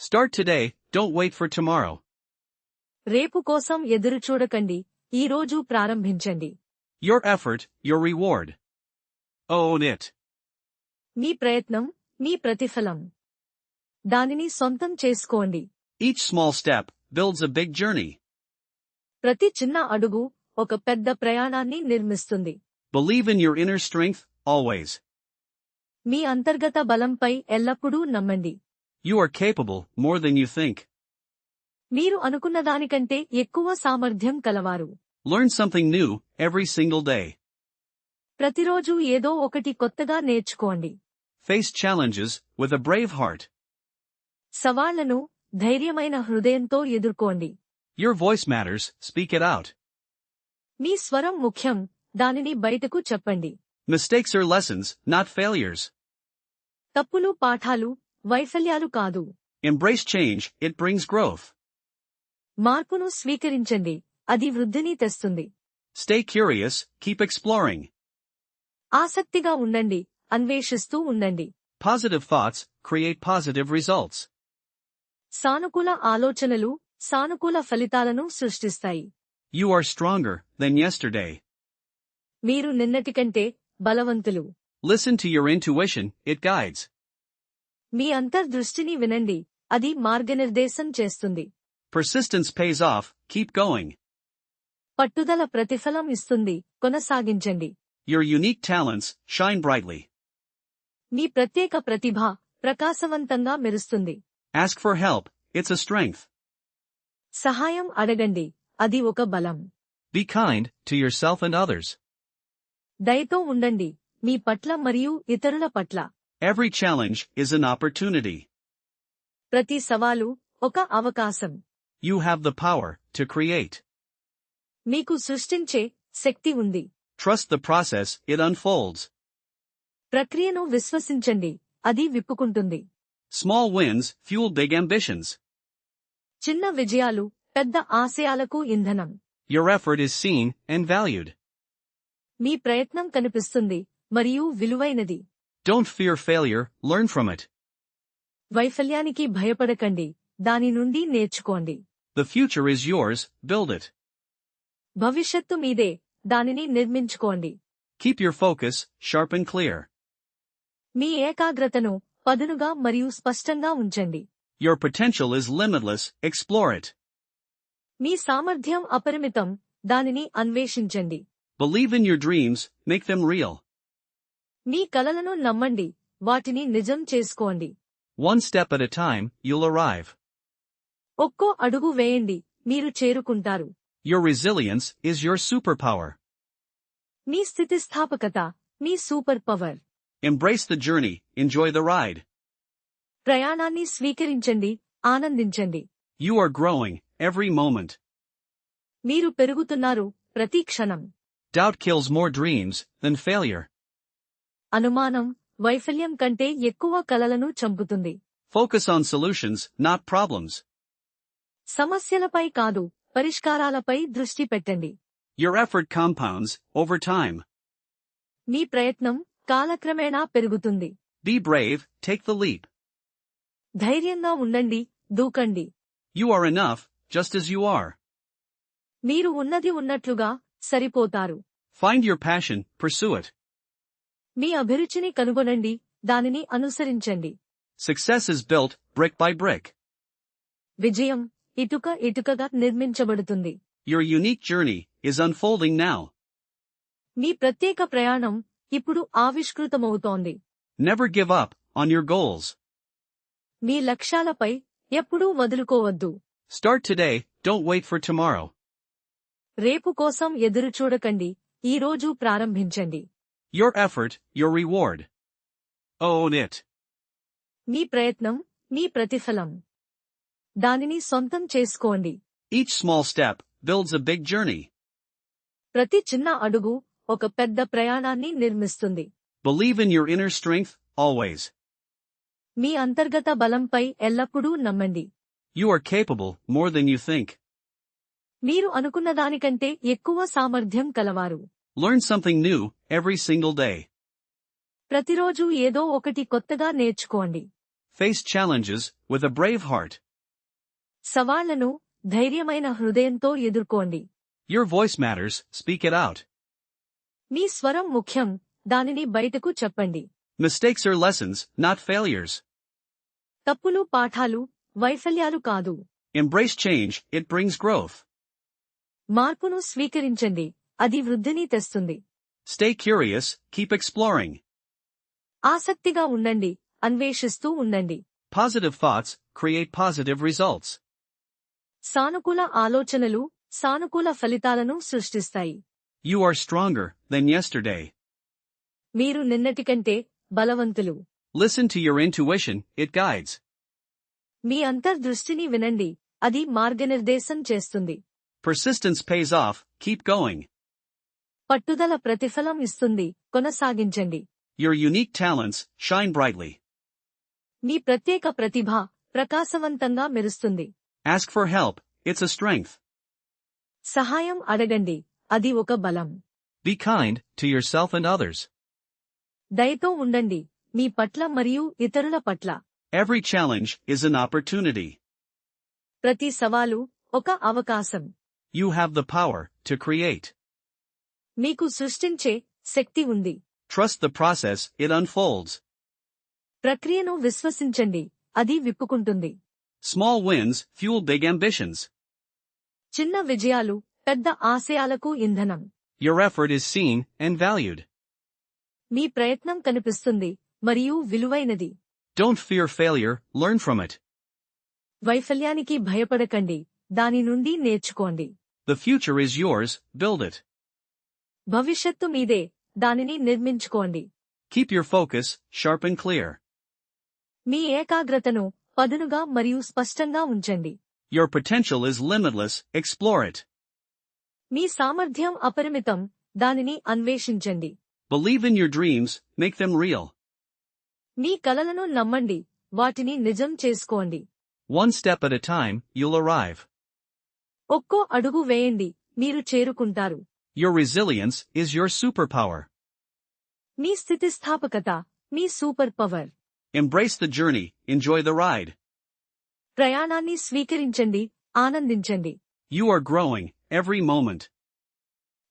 Start today, don't wait for tomorrow. రేపు కోసం ఎదురుచూడకండి, ఈ రోజు ప్రారంభించండి. Your effort, your reward. Own it. మీ ప్రయత్నం, మీ ప్రతిఫలం. దానిని సొంతం చేసుకోండి. Each small step builds a big journey. ప్రతి చిన్న అడుగు ఒక పెద్ద ప్రయాణాన్ని నిర్మిస్తుంది. Believe in your inner strength, always. మీ అంతర్గత బలంపై ఎల్లప్పుడూ నమ్మండి. You are capable, more than you think. మీరు అనుకున్న దానికంటే ఎక్కువ సామర్థ్యం కలవారు. Learn something new, every single day. ప్రతిరోజు ఏదో ఒకటి కొత్తగా నేర్చుకోండి. Face challenges, with a brave heart. సవాళ్లను ధైర్యమైన హృదయంతో ఎదుర్కోండి. Your voice matters, speak it out. మీ స్వరం ముఖ్యం, దానిని బయటకు చెప్పండి. Mistakes are lessons, not failures. తప్పులు పాఠాలు, వైఫల్యాలు కాదు. Embrace change, it brings growth. మార్పును స్వీకరించండి, అది వృద్ధిని తెస్తుంది. Stay curious, keep exploring. ఆసక్తిగా ఉండండి, అన్వేషిస్తూ ఉండండి. Positive thoughts create positive results. సానుకూల ఆలోచనలు సానుకూల ఫలితాలను సృష్టిస్తాయి. You are stronger than yesterday. మీరు నిన్నటి కంటే బలవంతులు. Listen to your intuition, it guides. మీ అంతర్దృష్టిని వినండి, అది మార్గనిర్దేశం చేస్తుంది. Persistence pays off, keep going. పట్టుదల ప్రతిఫలం ఇస్తుంది, కొనసాగించండి. Your unique talents shine brightly. మీ ప్రత్యేక ప్రతిభ ప్రకాశవంతంగా మెరుస్తుంది. Ask for help, it's a strength. సహాయం అడగండి, అది ఒక బలం. Be kind to yourself and others. దయతో ఉండండి, మీ పట్ల మరియు ఇతరుల పట్ల. Every challenge is an opportunity. ప్రతి సవాలు ఒక అవకాశం. You have the power to create. మీకు సృష్టించే శక్తి ఉంది. Trust the process, it unfolds. ప్రక్రియను విశ్వసించండి, అది విప్పుకుంటుంది. Small wins fuel big ambitions. చిన్న విజయాలు పెద్ద ఆశయాలకు ఇంధనం. Your effort is seen and valued. మీ ప్రయత్నం కనిపిస్తుంది మరియు విలువైనది. Don't fear failure, learn from it. వైఫల్యానికి భయపడకండి, దాని నుండి నేర్చుకోండి. The future is yours, build it. భవిష్యత్తు మీదే, దానిని నిర్మించుకోండి. Keep your focus sharp and clear. మీ ఏకాగ్రతను పదునుగా మరియు స్పష్టంగా ఉంచండి. Your potential is limitless, explore it. మీ సామర్థ్యం అపరిమితం, దానిని అన్వేషించండి. Believe in your dreams, make them real. మీ కలలను నమ్మండి, వాటిని నిజం చేసుకోండి. One step at a time, you'll arrive. ఒక్కో అడుగు వేయండి, మీరు చేరుకుంటారు. Your resilience is your superpower. మీ స్థితిస్థాపకత మీ super power. Embrace the journey, enjoy the ride. ప్రయాణాన్ని స్వీకరించండి, ఆనందించండి. You are growing, every moment. మీరు పెరుగుతున్నారు, ప్రతి క్షణం. Doubt kills more dreams than failure. అనుమానం వైఫల్యం కంటే ఎక్కువ కలలను చంపుతుంది. Focus on solutions, not problems. సమస్యలపై కాదు, పరిష్కారాలపై దృష్టి పెట్టండి. Your effort compounds over time. మీ ప్రయత్నం కాలక్రమేణా పెరుగుతుంది. Be brave, take the leap. ధైర్యంగా ఉండండి, దూకండి. You are enough, just as you are. మీరు ఉన్నది ఉన్నట్లుగా సరిపోతారు. Find your passion, pursue it. మీ అభిరుచిని కనుగొనండి, దానిని అనుసరించండి. Success is built, brick by brick. విజయం ఇటుక ఇటుకగా నిర్మించబడుతుంది. Your unique journey is unfolding now. మీ ప్రత్యేక ప్రయాణం ఇప్పుడు ఆవిష్కృతమవుతోంది. Never give up on your goals. మీ లక్ష్యాలపై ఎప్పుడూ వదులుకోవద్దు. Start today, don't wait for tomorrow. రేపు కోసం ఎదురుచూడకండి, ఈ రోజు ప్రారంభించండి. Your effort, your reward. Own it. మీ ప్రయత్నం మీ ప్రతిఫలం. దానిని సొంతం చేసుకోండి. Each small step builds a big journey. ప్రతి చిన్న అడుగు ఒక పెద్ద ప్రయాణాన్ని నిర్మిస్తుంది. Believe in your inner strength, always. మీ అంతర్గత బలంపై ఎల్లప్పుడూ నమ్మండి. You are capable, more than you think. మీరు అనుకున్న దానికంటే ఎక్కువ సామర్థ్యం కలవారు. Learn something new, every single day. ప్రతిరోజు ఏదో ఒకటి కొత్తగా నేర్చుకోండి. Face challenges with a brave heart. సవాళ్లను ధైర్యమైన హృదయంతో ఎదుర్కోండి. Your voice matters, speak it out. మీ స్వరం ముఖ్యం, దానిని బయటకు చెప్పండి. Mistakes are lessons, not failures. తప్పులు పాఠాలు, వైఫల్యాలు కాదు. Embrace change, it brings growth. మార్పును స్వీకరించండి, అది వృద్ధిని తెస్తుంది. Stay curious, keep exploring. ఆసక్తిగా ఉండండి, అన్వేషిస్తూ ఉండండి. Positive thoughts create positive results. సానుకూల ఆలోచనలు సానుకూల ఫలితాలను సృష్టిస్తాయి. You are stronger than yesterday. మీరు నిన్నటి కంటే బలవంతులు. Listen to your intuition, it guides. మీ అంతర్దృష్టిని వినండి, అది మార్గనిర్దేశం చేస్తుంది. Persistence pays off, keep going. పట్టుదల ప్రతిఫలం ఇస్తుంది, కొనసాగించండి. Your unique talents shine brightly. మీ ప్రత్యేక ప్రతిభ ప్రకాశవంతంగా మెరుస్తుంది. Ask for help, it's a strength. సహాయం అడగండి, అది ఒక బలం. Be kind to yourself and others. దయతో ఉండండి, మీ పట్ల మరియు ఇతరుల పట్ల. Every challenge is an opportunity. ప్రతి సవాలు ఒక అవకాశం. You have the power to create. మీకు సృష్టించే శక్తి ఉంది. Trust the process, it unfolds. ప్రక్రియను విశ్వసించండి, అది విప్పుకుంటుంది. Small wins fuel big ambitions. చిన్న విజయాలు పెద్ద ఆశయాలకు ఇంధనం. Your effort is seen and valued. మీ ప్రయత్నం కనిపిస్తుంది మరియు విలువైనది. Don't fear failure, learn from it. వైఫల్యానికి భయపడకండి, దాని నుండి నేర్చుకోండి. The future is yours, build it. భవిష్యత్తు మీదే, దానిని నిర్మించుకోండి. Keep your focus sharp and clear. మీ ఏకాగ్రతను పదునుగా మరియు స్పష్టంగా ఉంచండి. Your potential is limitless, explore it. మీ సామర్థ్యం అపరిమితం, దానిని అన్వేషించండి. Believe in your dreams, make them real. మీ కలలను నమ్మండి, వాటిని నిజం చేసుకోండి. One step at a time, you'll arrive. ఒక్కో అడుగు వేయండి, మీరు చేరుకుంటారు. Your resilience is your superpower. మీ స్థితిస్థాపకత మీ super power. Embrace the journey, enjoy the ride. ప్రయాణాన్ని స్వీకరించండి, ఆనందించండి. You are growing, every moment.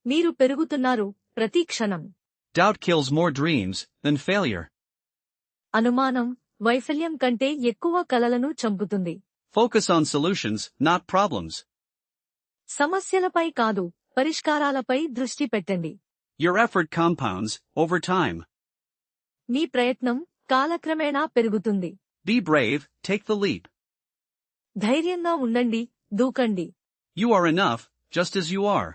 మీరు పెరుగుతున్నారు, ప్రతి క్షణం. Doubt kills more dreams than failure. అనుమానం వైఫల్యం కంటే ఎక్కువ కలలను చంపుతుంది. Focus on solutions, not problems. సమస్యలపై కాదు, పరిష్కారాలపై దృష్టి పెట్టండి. Your effort compounds over time. మీ ప్రయత్నం కాలక్రమేణా పెరుగుతుంది. Be brave, take the leap. ధైర్యంగా ఉండండి, దూకండి. You are enough, just as you are.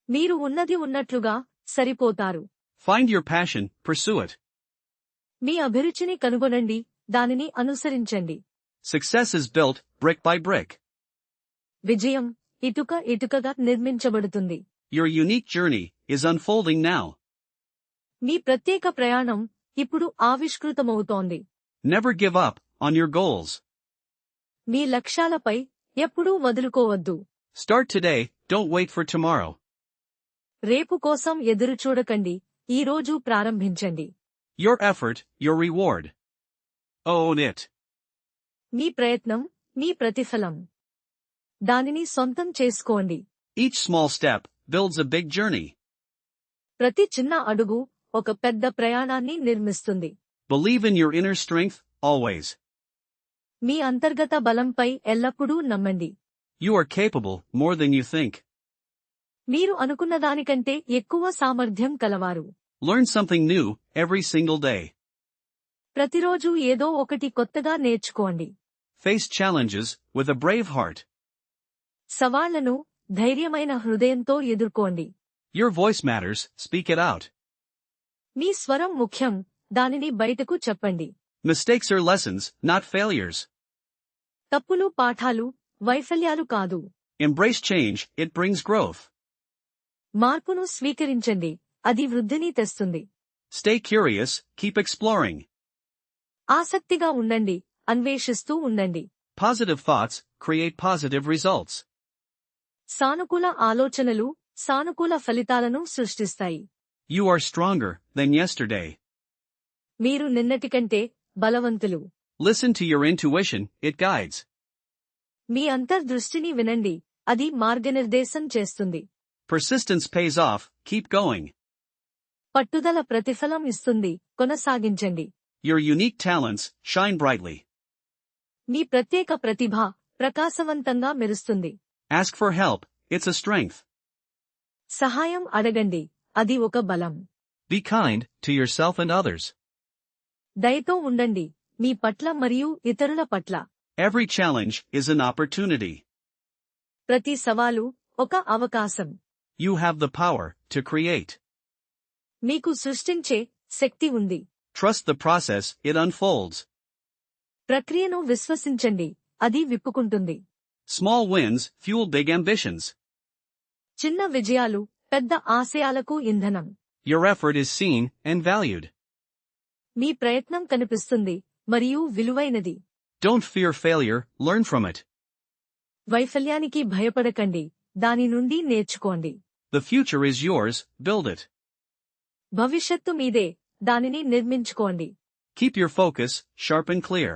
మీరు ఉన్నది ఉన్నట్లుగా సరిపోతారు. Find your passion, pursue it. మీ అభిరుచిని కనుగొనండి, దానిని అనుసరించండి. Success is built, brick by brick. విజయం ఇటుక ఇటుకగా నిర్మించబడుతుంది. Your unique journey is unfolding now. మీ ప్రత్యేక ప్రయాణం ఇప్పుడు ఆవిష్కృతమవుతోంది. Never give up on your goals. మీ లక్ష్యాలపై ఎప్పుడూ వదులుకోవద్దు. Start today, don't wait for tomorrow. రేపు కోసం ఎదురుచూడకండి, ఈ రోజు ప్రారంభించండి. Your effort, your reward. Own it. మీ ప్రయత్నం మీ ప్రతిఫలం. దానిని సొంతం చేసుకోండి. Each small step builds a big journey. ప్రతి చిన్న అడుగు ఒక పెద్ద ప్రయాణాన్ని నిర్మిస్తుంది. Believe in your inner strength, always. మీ అంతర్గత బలంపై ఎల్లప్పుడూ నమ్మండి. You are capable more than you think. మీరు అనుకున్న దానికంటే ఎక్కువ సామర్థ్యం కలవారు. Learn something new every single day. ప్రతిరోజు ఏదో ఒకటి కొత్తగా నేర్చుకోండి. Face challenges with a brave heart. సవాళ్లను ధైర్యమైన హృదయంతో ఎదుర్కోండి. Your voice matters, speak it out. మీ స్వరం ముఖ్యం, దానిని బయటకు చెప్పండి. Mistakes are lessons, not failures. తప్పులు పాఠాలు, వైఫల్యాలు కాదు. Embrace change, it brings growth. మార్పును స్వీకరించండి, అది వృద్ధిని తెస్తుంది. Stay curious, keep exploring. ఆసక్తిగా ఉండండి, అన్వేషిస్తూ ఉండండి. Positive thoughts create positive results. సానుకూల ఆలోచనలు సానుకూల ఫలితాలను సృష్టిస్తాయి. You are stronger than yesterday. మీరు నిన్నటి కంటే బలవంతులు. Listen to your intuition, it guides. మీ అంతర్దృష్టిని వినండి, అది మార్గనిర్దేశం చేస్తుంది. Persistence pays off, keep going. పట్టుదల ప్రతిఫలం ఇస్తుంది, కొనసాగించండి. Your unique talents shine brightly. మీ ప్రత్యేక ప్రతిభ ప్రకాశవంతంగా మెరుస్తుంది. Ask for help, it's a strength. సహాయం అడగండి, అది ఒక బలం. Be kind to yourself and others. దయతో ఉండండి, మీ పట్ల మరియు ఇతరుల పట్ల. Every challenge is an opportunity. ప్రతి సవాలు ఒక అవకాశం. You have the power to create. మీకు సృష్టించే శక్తి ఉంది. Trust the process, it unfolds. ప్రక్రియను విశ్వసించండి, అది విప్పుకుంటుంది. Small wins fuel big ambitions. చిన్న విజయాలు పెద్ద ఆశయాలకు ఇంధనం. Your effort is seen and valued. మీ ప్రయత్నం కనిపిస్తుంది మరియు విలువైనది. Don't fear failure, learn from it. వైఫల్యానికి భయపడకండి, దాని నుండి నేర్చుకోండి. The future is yours, build it. భవిష్యత్తు మీదే, దానిని నిర్మించుకోండి. Keep your focus sharp and clear.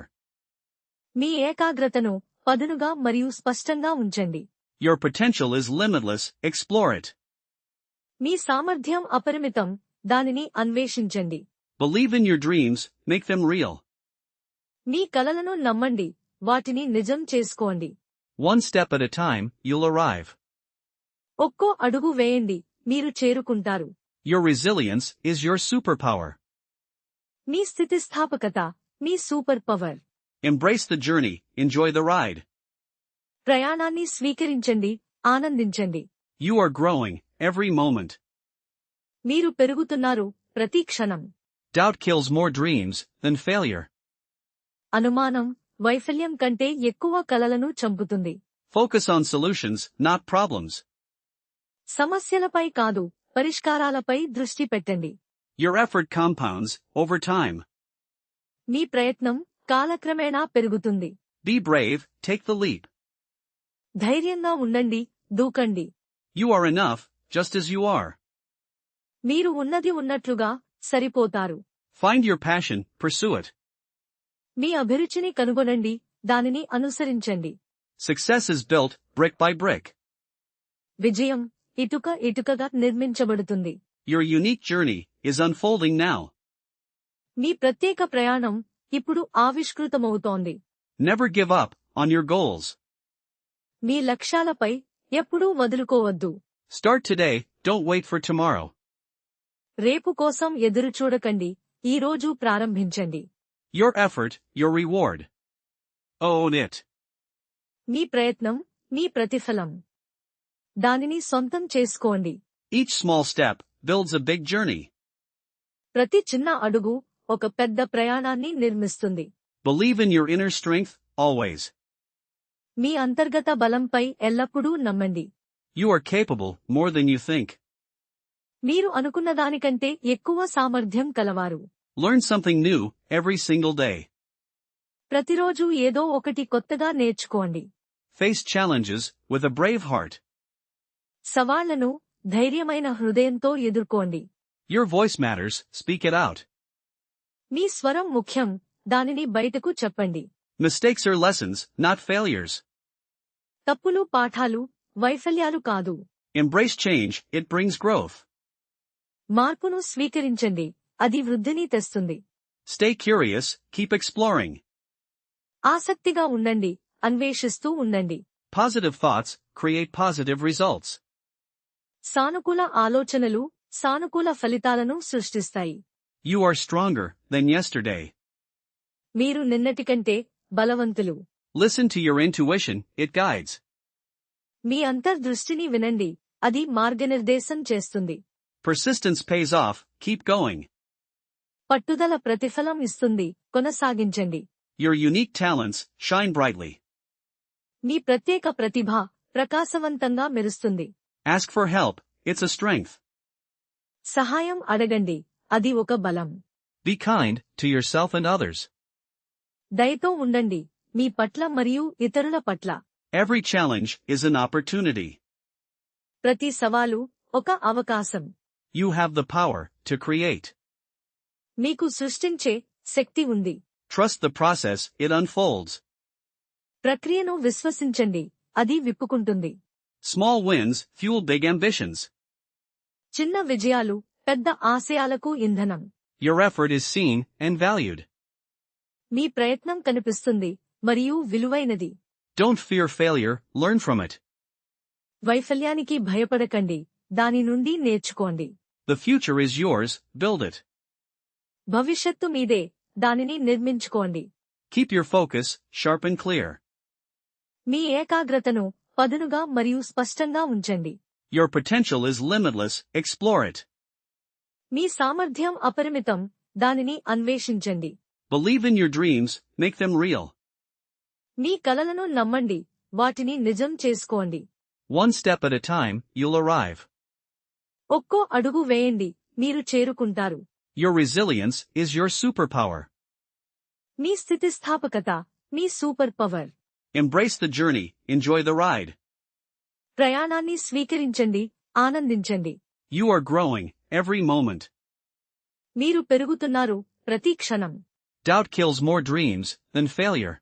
మీ ఏకాగ్రతను పదునుగా మరియు స్పష్టంగా ఉంచండి. Your potential is limitless, explore it. మీ సామర్థ్యం అపరిమితం, దానిని అన్వేషించండి. Believe in your dreams, make them real. మీ కలలను నమ్మండి, వాటిని నిజం చేసుకోండి. One step at a time, you'll arrive. ఒక్కో అడుగు వేయండి, మీరు చేరుకుంటారు. Your resilience is your superpower. మీ స్థితిస్థాపకత మీ super power. Embrace the journey, enjoy the ride. ప్రయాణాన్ని స్వీకరించండి, ఆనందించండి. You are growing, every moment. మీరు పెరుగుతున్నారు, ప్రతి క్షణం. Doubt kills more dreams than failure. అనుమానం వైఫల్యం కంటే ఎక్కువ కలలను చంపుతుంది. Focus on solutions, not problems. సమస్యలపై కాదు, పరిష్కారాలపై దృష్టి పెట్టండి. Your effort compounds over time. మీ ప్రయత్నం కాలక్రమేణా పెరుగుతుంది. Be brave, take the leap. ధైర్యంగా ఉండండి, దూకండి. You are enough, just as you are. మీరు ఉన్నది ఉన్నట్లుగా సరిపోతారు. Find your passion, pursue it. మీ అభిరుచిని కనుగొనండి, దానిని అనుసరించండి. Success is built, brick by brick. విజయం ఇటుక ఇటుకగా నిర్మించబడుతుంది. Your unique journey is unfolding now. మీ ప్రత్యేక ప్రయాణం ఇప్పుడు ఆవిష్కృతమవుతోంది. Never give up on your goals. మీ లక్ష్యాలపై ఎప్పుడూ వదులుకోవద్దు. Start today, don't wait for tomorrow. రేపు కోసం ఎదురుచూడకండి, ఈ రోజు ప్రారంభించండి. Your effort, your reward. Own it. మీ ప్రయత్నం మీ ప్రతిఫలం. దానిని సొంతం చేసుకోండి. Each small step builds a big journey. ప్రతి చిన్న అడుగు ఒక పెద్ద ప్రయాణాన్ని నిర్మిస్తుంది. Believe in your inner strength, always. మీ అంతర్గత బలంపై ఎల్లప్పుడూ నమ్మండి. You are capable more than you think. మీరు అనుకున్నదానికంటే ఎక్కువ సామర్థ్యం కలవారు. Learn something new every single day. ప్రతిరోజు ఏదో ఒకటి కొత్తగా నేర్చుకోండి. Face challenges with a brave heart. సవాళ్లను ధైర్యమైన హృదయంతో ఎదుర్కోండి. Your voice matters, speak it out. మీ స్వరం ముఖ్యం, దానిని బయటకు చెప్పండి. Mistakes are lessons, not failures. తప్పులు పాఠాలు, వైఫల్యాలు కాదు. Embrace change, it brings growth. మార్పును స్వీకరించండి, అది వృద్ధిని తెస్తుంది. Stay curious, keep exploring. ఆసక్తిగా ఉండండి, అన్వేషిస్తూ ఉండండి. Positive thoughts create positive results. సానుకూల ఆలోచనలు సానుకూల ఫలితాలను సృష్టిస్తాయి. You are stronger than yesterday. మీరు నిన్నటికంటే బలవంతులు. Listen to your intuition, it guides. మీ అంతర్దృష్టిని వినండి, అది మార్గనిర్దేశం చేస్తుంది. Persistence pays off, keep going. పట్టుదల ప్రతిఫలం ఇస్తుంది, కొనసాగించండి. Your unique talents shine brightly. మీ ప్రత్యేక ప్రతిభ ప్రకాశవంతంగా మెరుస్తుంది. Ask for help, it's a strength. సహాయం అడగండి, అది ఒక బలం. Be kind to yourself and others. దయతో ఉండండి, మీ పట్ల మరియు ఇతరుల పట్ల. Every challenge is an opportunity. ప్రతి సవాలు ఒక అవకాశం. You have the power to create. మీకు సృష్టించే శక్తి ఉంది. Trust the process, it unfolds. ప్రక్రియను విశ్వసించండి, అది విప్పుకుంటుంది. Small wins fuel big ambitions. చిన్న విజయాలు పెద్ద ఆశయాలకు ఇంధనం. Your effort is seen and valued. మీ ప్రయత్నం కనిపిస్తుంది మరియు విలువైనది. Don't fear failure, learn from it. వైఫల్యానికి భయపడకండి, దాని నుండి నేర్చుకోండి. The future is yours, build it. భవిష్యత్తు మీదే, దానిని నిర్మించుకోండి. Keep your focus sharp and clear. మీ ఏకాగ్రతను పదునుగా మరియు స్పష్టంగా ఉంచండి. Your potential is limitless, explore it. మీ సామర్థ్యం అపరిమితం, దానిని అన్వేషించండి. Believe in your dreams, make them real. మీ కలలను నమ్మండి, వాటిని నిజం చేసుకోండి. One step at a time, you'll arrive. ఒక్కో అడుగు వేయండి, మీరు చేరుకుంటారు. Your resilience is your superpower. మీ స్థితిస్థాపకత, మీ super power. Embrace the journey, enjoy the ride. ప్రయాణాన్ని స్వీకరించండి, ఆనందించండి. You are growing, every moment. మీరు పెరుగుతున్నారు, ప్రతి క్షణం. Doubt kills more dreams than failure.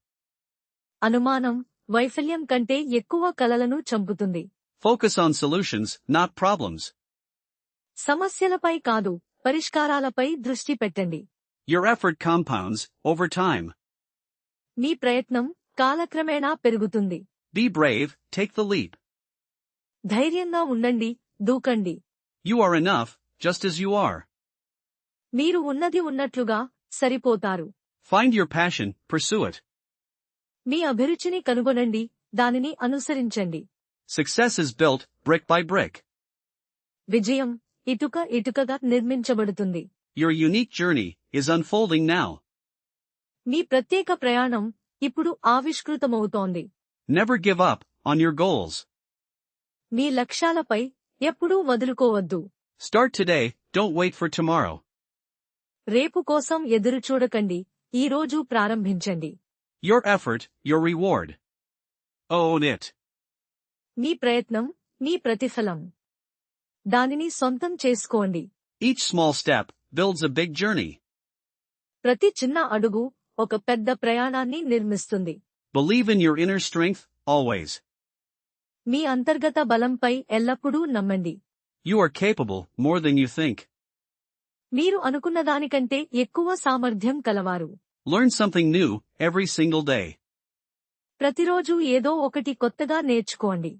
అనుమానం, వైఫల్యం కంటే ఎక్కువ కలలను చంపుతుంది. Focus on solutions, not problems. సమస్యలపై కాదు, పరిష్కారాలపై దృష్టి పెట్టండి. Your effort compounds over time. మీ ప్రయత్నం కాలక్రమేణా పెరుగుతుంది. Be brave, take the leap. ధైర్యంగా ఉండండి, దూకండి. You are enough, just as you are. మీరు ఉన్నది ఉన్నట్లుగా సరిపోతారు. Find your passion, pursue it. మీ అభిరుచిని కనుగొనండి, దానిని అనుసరించండి. Success is built, brick by brick. విజయం ఇటుక ఇటుకగా నిర్మించబడుతుంది. Your unique journey is unfolding now. మీ ప్రత్యేక ప్రయాణం ఇప్పుడు ఆవిష్కృతమవుతోంది. Never give up on your goals. మీ లక్ష్యాలపై ఎప్పుడూ వదులుకోవద్దు. Start today, don't wait for tomorrow. రేపు కోసం ఎదురుచూడకండి, ఈ రోజు ప్రారంభించండి. Your effort, your reward. Own it. మీ ప్రయత్నం, మీ ప్రతిఫలం. దానిని సొంతం చేసుకోండి. Each small step builds a big journey. ప్రతి చిన్న అడుగు ఒక పెద్ద ప్రయాణాన్ని నిర్మిస్తుంది. Believe in your inner strength, always. మీ అంతర్గత బలంపై ఎల్లప్పుడూ నమ్మండి. You are capable, more than you think. మీరు అనుకున్నదానికంటే ఎక్కువ సామర్థ్యం కలవారు. Learn something new every single day. ప్రతిరోజూ ఏదో ఒకటి కొత్తగా నేర్చుకోండి.